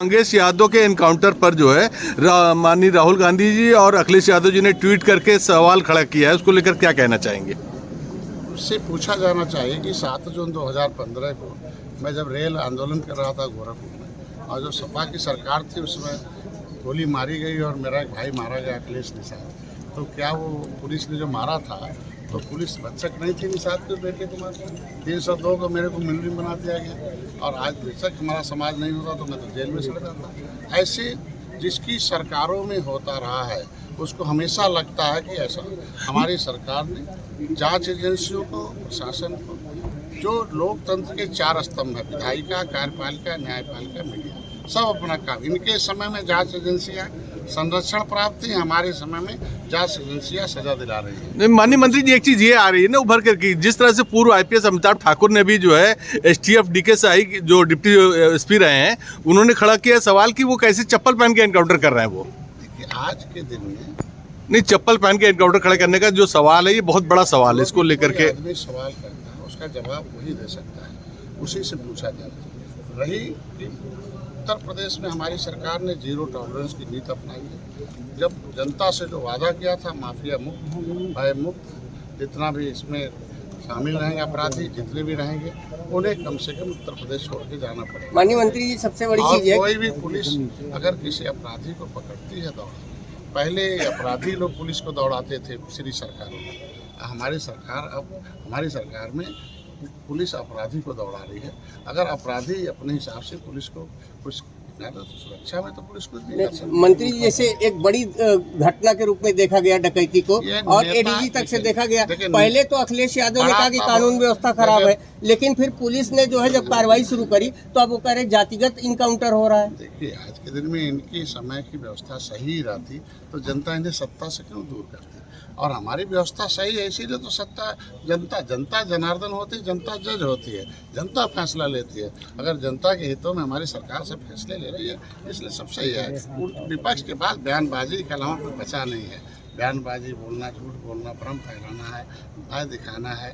कांग्रेस यादव के एनकाउंटर पर जो है माननीय राहुल गांधी जी और अखिलेश यादव जी ने ट्वीट करके सवाल खड़ा किया है, उसको लेकर क्या कहना चाहेंगे? उससे पूछा जाना चाहिए कि 7 जून 2015 को मैं जब रेल आंदोलन कर रहा था गोरखपुर में और जो सपा की सरकार थी उसमें गोली मारी गई और मेरा एक भाई मारा गया अखिलेश निषाद, तो क्या वो पुलिस ने जो मारा था तो पुलिस बच्चक नहीं थी निषाद के बेटे को मारा? 302 को मेरे को मुलजिम बना दिया गया और आज बेशक हमारा समाज नहीं होता तो मैं तो जेल में सड़ जाता। ऐसे जिसकी सरकारों में होता रहा है उसको हमेशा लगता है कि ऐसा हमारी सरकार ने जांच एजेंसियों को, प्रशासन को, जो लोकतंत्र के 4 स्तंभ है, विधायिका, कार्यपालिका, न्यायपालिका, मीडिया, सब अपना काम, इनके समय में जांच एजेंसियां संरक्षण प्राप्त थी, हमारे समय में जांच एजेंसियां सजा दिला रही है। माननीय मंत्री जी, एक चीज ये आ रही है ना उभर कर की, जिस तरह से पूर्व आईपीएस अमिताभ ठाकुर ने भी जो है एसटीएफ डीके साई जो डिप्टी एसपी रहे हैं, उन्होंने खड़ा किया सवाल कि वो कैसे चप्पल पहन के एनकाउंटर कर रहे हैं। वो देखिए आज के दिन में नहीं, चप्पल पहन के एनकाउंटर खड़े करने का जो सवाल है ये बहुत बड़ा सवाल है, इसको लेकर के आदमी सवाल करता है उसका जवाब वही दे सकता है, उसी से पूछा जाता है। रही कि उत्तर प्रदेश में हमारी सरकार ने 0 टॉलरेंस की नीति अपनाई है। जब जनता से जो वादा किया था माफिया मुक्त, भय मुक्त, जितना भी इसमें शामिल रहेंगे अपराधी जितने भी रहेंगे उन्हें कम से कम उत्तर प्रदेश छोड़ के जाना पड़ेगा। माननीय मंत्री जी, सबसे बड़ी चीज है कोई भी पुलिस अगर किसी अपराधी को पकड़ती है दौड़, पहले अपराधी लोग पुलिस को दौड़ाते थे पिछली सरकारों में, हमारी सरकार में पुलिस अपराधी को दौड़ा रही है। अगर अपराधी अपने हिसाब से पुलिस को कुछ तो सुरक्षा में तो पुलिस कुछ नहीं कर सकती। मंत्री जी, जैसे एक बड़ी घटना के रूप में देखा गया डकैती को और एडीजी तक से देखा गया। पहले तो अखिलेश यादव ने कहा कि कानून व्यवस्था खराब है, लेकिन फिर पुलिस ने जो है जब कार्रवाई शुरू करी तो अब वो कह रहे जातिगत इनकाउंटर हो रहा है। देखिए आज के दिन में इनकी समय की व्यवस्था सही रहती तो जनता इन्हें सत्ता से क्यों दूर करती, और हमारी व्यवस्था सही है इसीलिए तो सत्ता जनता जनार्दन होती, जनता जज होती है, जनता फैसला लेती है। अगर जनता के हितों में हमारी सरकार से फैसले ले रही है इसलिए सब सही है। विपक्ष के पास बयानबाजी के अलावा कोई बचा नहीं है। बयानबाजी बोलना, झूठ बोलना, भ्रम फैलाना है, भय दिखाना है,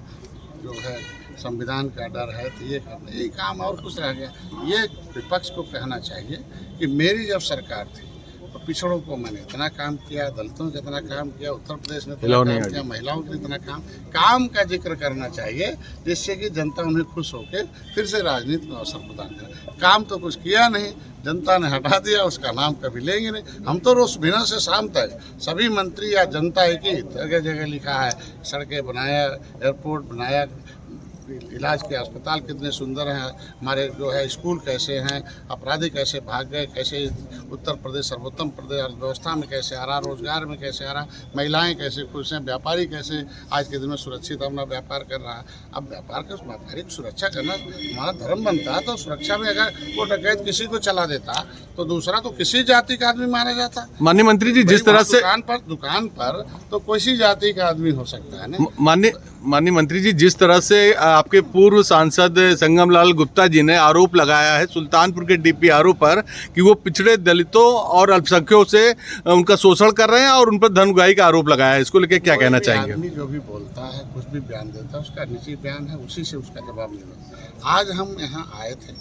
जो है संविधान का डर है तो ये करना, यही काम और कुछ रह गया। ये विपक्ष को कहना चाहिए कि मेरी जब सरकार थी तो पिछड़ों को मैंने इतना काम किया, दलितों को इतना काम किया, उत्तर प्रदेश में इतना काम किया, महिलाओं के इतना काम का जिक्र करना चाहिए जिससे कि जनता उन्हें खुश होकर फिर से राजनीति में अवसर प्रदान करे। काम तो कुछ किया नहीं, जनता ने हटा दिया, उसका नाम कभी लेंगे नहीं। हम तो रोज सुबह से शाम तक सभी मंत्री या जनता एक ही जगह जगह लिखा है, सड़कें बनाया, एयरपोर्ट बनाया, इलाज के अस्पताल कितने सुंदर हैं, हमारे जो है स्कूल कैसे हैं, अपराधी कैसे भाग गए, कैसे उत्तर प्रदेश सर्वोत्तम प्रदेश, अर्थव्यवस्था में कैसे आ रहा, रोजगार में कैसे आ रहा, महिलाएं कैसे खुश हैं, व्यापारी कैसे आज के दिन में सुरक्षित अपना व्यापार कर रहा है। अब व्यापारी की सुरक्षा करना हमारा धर्म बनता है, तो सुरक्षा में अगर वो डकैत किसी को चला देता तो दूसरा तो किसी जाति का आदमी मारा जाता। माननीय मंत्री जी, जिस तरह से दुकान पर तो किसी जाति का आदमी हो सकता है ना। माननीय मंत्री जी, जिस तरह से आपके पूर्व सांसद संगम लाल गुप्ता जी ने आरोप लगाया है सुल्तानपुर के डीपीआरओ पर कि वो पिछड़े दलितों और अल्पसंख्यकों से उनका शोषण कर रहे हैं और उन पर धन उगाही का आरोप लगाया है, इसको लेकर क्या कहना चाहेंगे? आदमी जो भी बोलता है, कुछ भी बयान देता है, उसका निजी बयान है, उसी से उसका जवाब लेना। आज हम यहाँ आए थे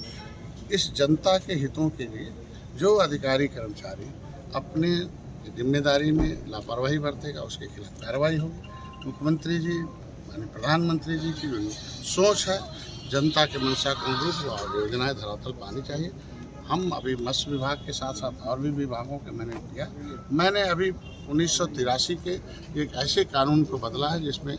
इस जनता के हितों के लिए, जो अधिकारी कर्मचारी अपने जिम्मेदारी में लापरवाही बरतेगा उसके खिलाफ कार्रवाई होगी। मुख्यमंत्री जी यानी प्रधानमंत्री जी की सोच है जनता के मंशा के अनुरूप योजनाएं धरातल पानी चाहिए। हम अभी मत्स्य विभाग के साथ साथ और भी विभागों के मैंने अभी 1983 के एक ऐसे कानून को बदला है जिसमें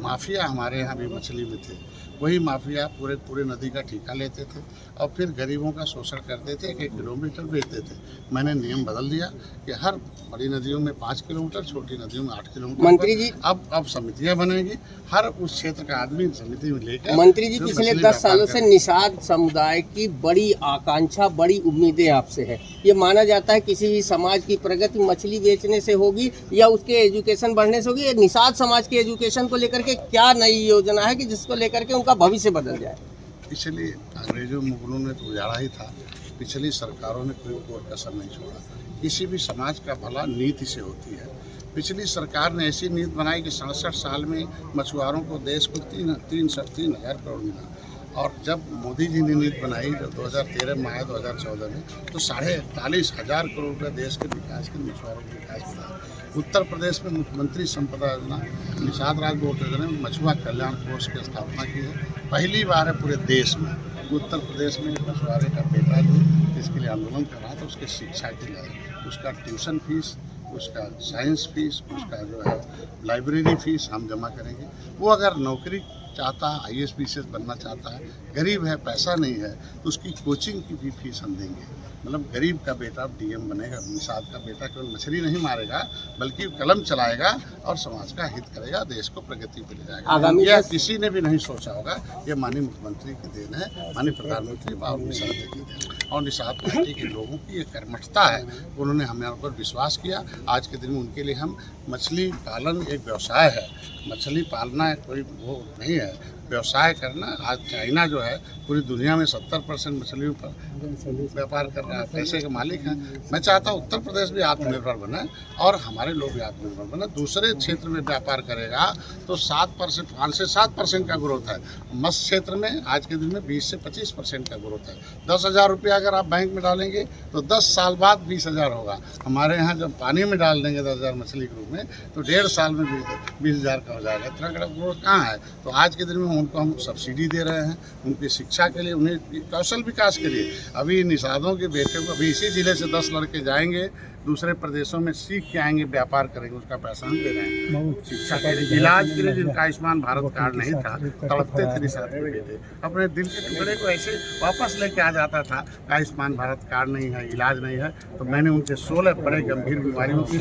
माफिया हमारे यहाँ भी मछली में थे, वही माफिया पूरे नदी का ठेका लेते थे और फिर गरीबों का शोषण करते थे, 1 किलोमीटर बेचते थे। मैंने नियम बदल दिया कि हर बड़ी नदियों में 5 किलोमीटर, छोटी नदियों में 8 किलोमीटर। मंत्री जी, अब समितियां बनेगी, हर उस क्षेत्र का आदमी समिति में लेकर। मंत्री जी, पिछले 10 सालों से निषाद समुदाय की बड़ी आकांक्षा, बड़ी उम्मीदें आपसे है। ये माना जाता है किसी भी समाज की प्रगति मछली बेचने से होगी या उसके एजुकेशन बढ़ने से होगी। ये निषाद समाज के एजुकेशन को लेकर के क्या नई योजना है कि जिसको लेकर के उनका भविष्य बदल जाए? इसलिए अंग्रेजों मुगलों ने तो उजाड़ा ही था, पिछली सरकारों ने कोई कसर नहीं छोड़ा। किसी भी समाज का भला नीति से होती है। पिछली सरकार ने ऐसी नीति बनाई कि 67 साल में मछुआरों को देश को 3,000 करोड़ मिला। और जब मोदी जी ने नीति बनाई जब 2013 में आया 2014 में तो 41,500 करोड़ रुपये देश के विकास के मछुआरों के विकास में लगा। उत्तर प्रदेश में मुख्यमंत्री संपदा योजना निषाद राज बोर्ड योजना में मछुआ कल्याण कोष की स्थापना की है। पहली बार है पूरे देश में उत्तर प्रदेश में मछुआरे का बेटा जो इसके लिए आंदोलन कर रहा था उसके शिक्षा के लिए उसका ट्यूशन फीस, उसका साइंस फीस, उसका जो है लाइब्रेरी फीस हम जमा करेंगे। वो अगर नौकरी चाहता है, IAS PCS बनना चाहता है, गरीब है, पैसा नहीं है, तो उसकी कोचिंग की भी फीस हम देंगे। मतलब गरीब का बेटा DM बनेगा, निषाद का बेटा केवल मछली नहीं मारेगा बल्कि कलम चलाएगा और समाज का हित करेगा, देश को प्रगति पे ले जाएगा। यह किसी ने भी नहीं सोचा होगा, ये माननीय मुख्यमंत्री की देन है, माननीय प्रधानमंत्री और निषाद की देन है और निषाद पार्टी के लोगों की ये कर्मठता है। उन्होंने हमारे ऊपर विश्वास किया। आज के दिन में उनके लिए हम मछली पालन एक व्यवसाय है, मछली पालना कोई वो नहीं है, व्यवसाय करना। आज चाइना जो है पूरी दुनिया में 70% मछलियों पर व्यापार कर रहा है, पैसे के मालिक हैं। मैं चाहता हूँ उत्तर प्रदेश भी आत्मनिर्भर बने और हमारे लोग भी आत्मनिर्भर बने। दूसरे क्षेत्र में व्यापार करेगा तो 7%, 5 से 7% का ग्रोथ है। मत्स्य क्षेत्र में आज के दिन में 20 से 25% का ग्रोथ है। 10,000 रुपया अगर आप बैंक में डालेंगे तो 10 साल बाद 20,000 होगा। हमारे यहाँ जब पानी में डाल देंगे 10,000 मछली के रूप में तो 1.5 साल में 20,000 का हो जाएगा। इतना बड़ा ग्रोथ कहाँ है? तो आज के दिन में उनको हम सब्सिडी दे रहे हैं, उनकी शिक्षा के लिए, उन्हें कौशल विकास के लिए। अभी निषादों के बेटे को अभी इसी जिले से 10 लड़के जाएंगे दूसरे प्रदेशों में, सीख के आएंगे, व्यापार करेंगे, उसका पैसा हम दे रहे हैं। शिक्षा के लिए, इलाज के लिए जिनका आयुष्मान भारत कार्ड नहीं था, तड़पते थे निषाद के बेटे, अपने दिल के टुकड़े को ऐसे वापस लेके आ जाता था। आयुष्मान भारत कार्ड नहीं है, इलाज नहीं है, तो मैंने उनके 16 बड़े गंभीर बीमारियों के लिए